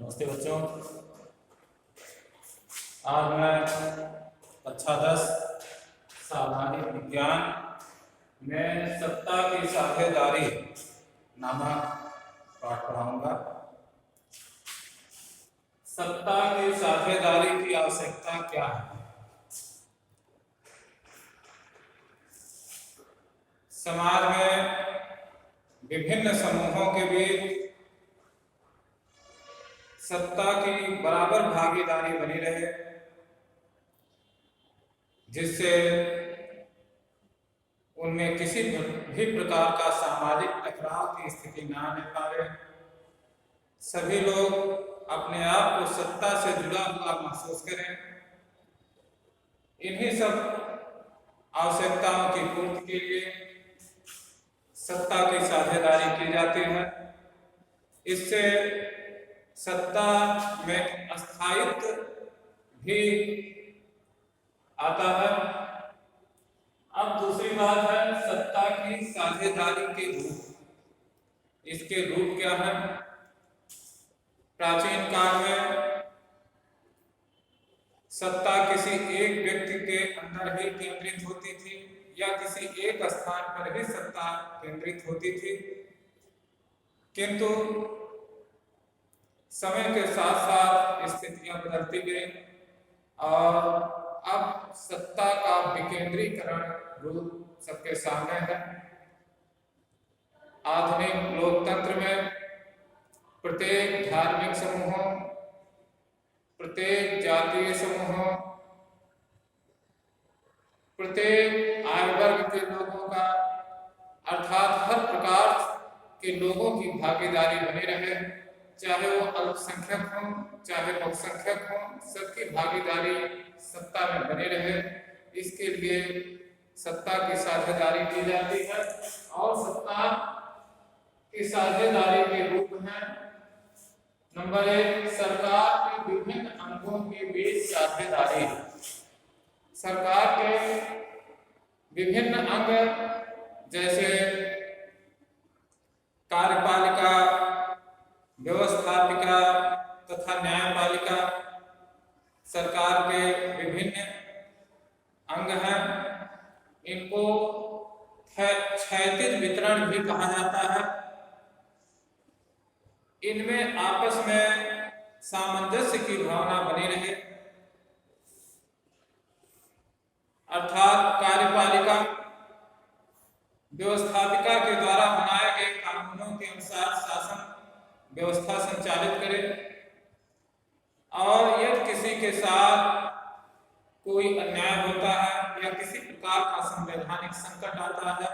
नमस्ते बच्चों। आज मैं कक्षा 10 सामाजिक विज्ञान में सत्ता की साझेदारी नामक पाठ पढ़ाऊंगा। सत्ता की साझेदारी की आवश्यकता क्या है? समाज में विभिन्न समूहों के बीच सत्ता की बराबर भागीदारी बनी रहे, जिससे उनमें किसी भी प्रकार का सामाजिक टकराव की स्थिति ना आने पाए। सभी लोग अपने आप को सत्ता से जुड़ा हुआ महसूस करें। इन्हीं सब आवश्यकताओं की पूर्ति के लिए सत्ता की साझेदारी की जाती है। इससे सत्ता में स्थायित्व भी आता है। अब दूसरी बात है सत्ता की साझेदारी के रूप। इसके रूप क्या है? प्राचीन काल में सत्ता किसी एक व्यक्ति के अंदर ही केंद्रित होती थी या किसी एक स्थान पर ही सत्ता केंद्रित होती थी, किंतु समय के साथ साथ स्थितियां बदलती गई और अब सत्ता का विकेंद्रीकरण रूप सबके सामने है। आधुनिक लोकतंत्र में प्रत्येक धार्मिक समूहों, प्रत्येक जातीय समूहों, प्रत्येक आयु वर्ग के लोगों का अर्थात हर प्रकार के लोगों की भागीदारी बनी रहे, चाहे वो अल्पसंख्यक हों चाहे बहुसंख्यक हों, सबकी भागीदारी सत्ता में बनी रहे। इसके लिए सत्ता की साझेदारी की जाती है और सत्ता की साझेदारी के रूप में नंबर 1 सरकार के विभिन्न अंगों के बीच साझेदारी। सरकार के विभिन्न अंग जैसे कार्यपालिका, व्यवस्थापिका तथा न्यायपालिका सरकार के विभिन्न अंग हैं। इनको क्षैतिज वितरण भी कहा जाता है। इनमें आपस में सामंजस्य की भावना बनी रहे, अर्थात कार्यपालिका व्यवस्थापिका के द्वारा बनाए गए कानूनों के अनुसार शासन व्यवस्था संचालित करे और यदि किसी के साथ कोई अन्याय होता है या किसी प्रकार का संवैधानिक संकट आता है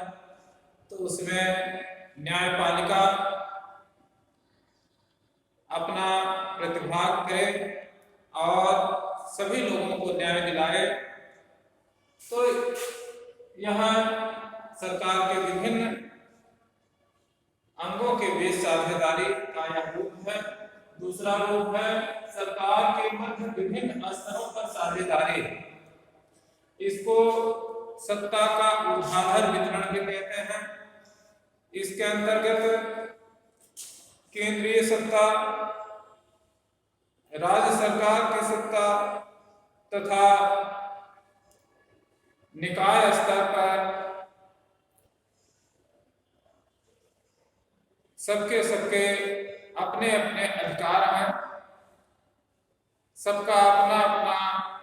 तो उसमें न्यायपालिका अपना प्रतिभाग करे और सभी लोगों को न्याय दिलाए। तो यहाँ सरकार के विभिन्न अंगों के बीच साझेदारी का यह रूप है। दूसरा रूप है सरकार के मध्य विभिन्न स्तरों पर साझेदारी। इसको सत्ता का ऊर्ध्वाधर वितरण भी कहते हैं। इसके अंतर्गत केंद्रीय सत्ता, राज्य सरकार की सत्ता तथा निकाय स्तर पर सबके अपने अपने अधिकार हैं। सबका अपना अपना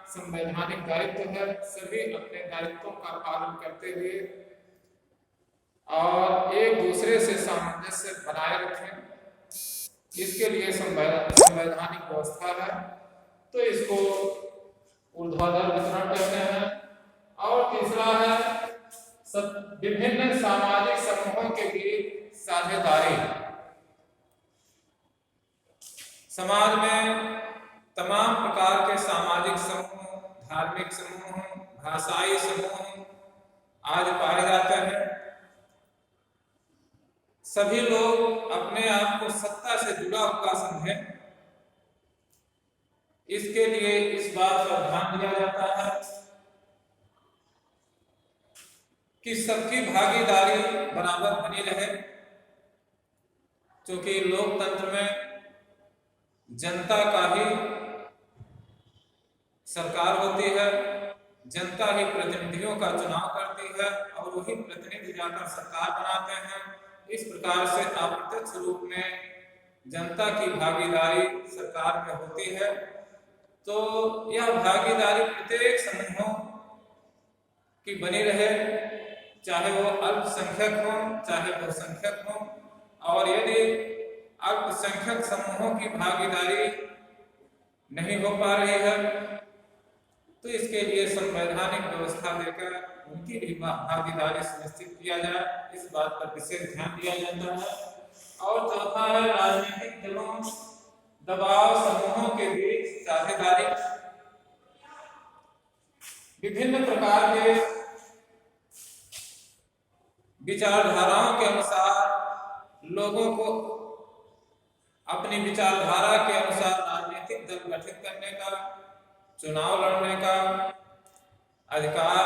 संवैधानिक दायित्व है। सभी अपने दायित्वों का पालन करते हुए और एक दूसरे से सामंजस्य बनाए रखें, इसके लिए संवैधानिक व्यवस्था है। तो इसको ऊर्ध्वाधर वितरण कहते हैं। और तीसरा है विभिन्न सामाजिक समूहों के बीच साझेदारी। समाज में तमाम प्रकार के सामाजिक समूह, धार्मिक समूह, भाषाई समूह आज पाए जाते हैं। सभी लोग अपने आप को सत्ता से जुड़ा हुआ समझें, इसके लिए इस बात पर ध्यान दिया जाता है कि सबकी भागीदारी बराबर बनी रहे, क्योंकि लोकतंत्र में जनता का ही सरकार होती है, जनता ही प्रतिनिधियों का चुनाव करती है और वही प्रतिनिधि जाकर सरकार बनाते हैं। इस प्रकार से अप्रत्यक्ष रूप में जनता की भागीदारी सरकार में होती है। तो यह भागीदारी प्रत्येक समूहों की बनी रहे, चाहे वो अल्पसंख्यक हो चाहे बहुसंख्यक हो। और यदि अल्पसंख्यक समूहों की भागीदारी नहीं हो पा रही है तो इसके लिए संवैधानिक व्यवस्था देकर उनकी भी भागीदारी सुनिश्चित किया जाए, इस बात पर विशेष ध्यान दिया जाता है। और चौथा है राजनीतिक दलों दबाव समूहों के बीच साझेदारी। विभिन्न प्रकार के विचारधाराओं के अनुसार लोगों को अपनी विचारधारा के अनुसार राजनीतिक दल गठित करने का, चुनाव लड़ने का अधिकार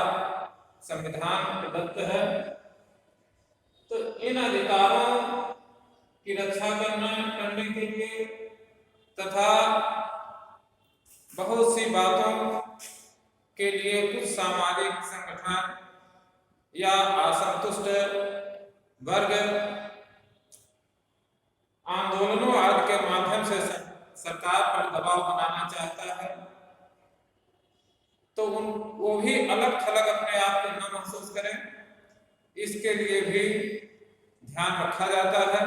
संविधान प्रदत्त है। तो इन अधिकारों की रक्षा करने के लिए तथा बहुत सी बातों के लिए कुछ सामाजिक संगठन या असंतुष्ट वर्ग आंदोलनों आदि के माध्यम से सरकार पर दबाव बनाना चाहता है, तो वो भी अलग थलग अपने आप को न महसूस करें, इसके लिए भी ध्यान रखा जाता है।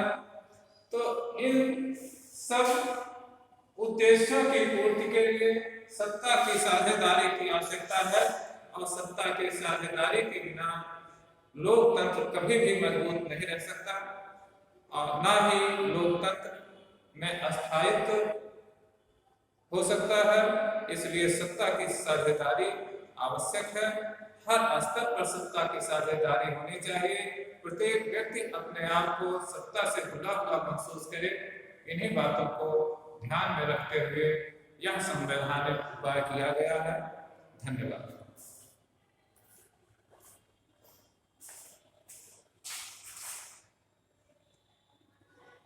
तो इन सब उद्देश्यों की पूर्ति के लिए सत्ता की साझेदारी की आवश्यकता है और सत्ता की साझेदारी के बिना लोकतंत्र कभी भी मजबूत नहीं रह सकता और ना ही लोकतंत्र में अस्थायित्व हो सकता है। इसलिए सत्ता की साझेदारी आवश्यक है। हर स्तर पर सत्ता की साझेदारी होनी चाहिए। प्रत्येक व्यक्ति अपने आप को सत्ता से जुड़ा हुआ महसूस करे। इन्हीं बातों को ध्यान में रखते हुए यह संवैधानिक उपाय किया गया है। धन्यवाद।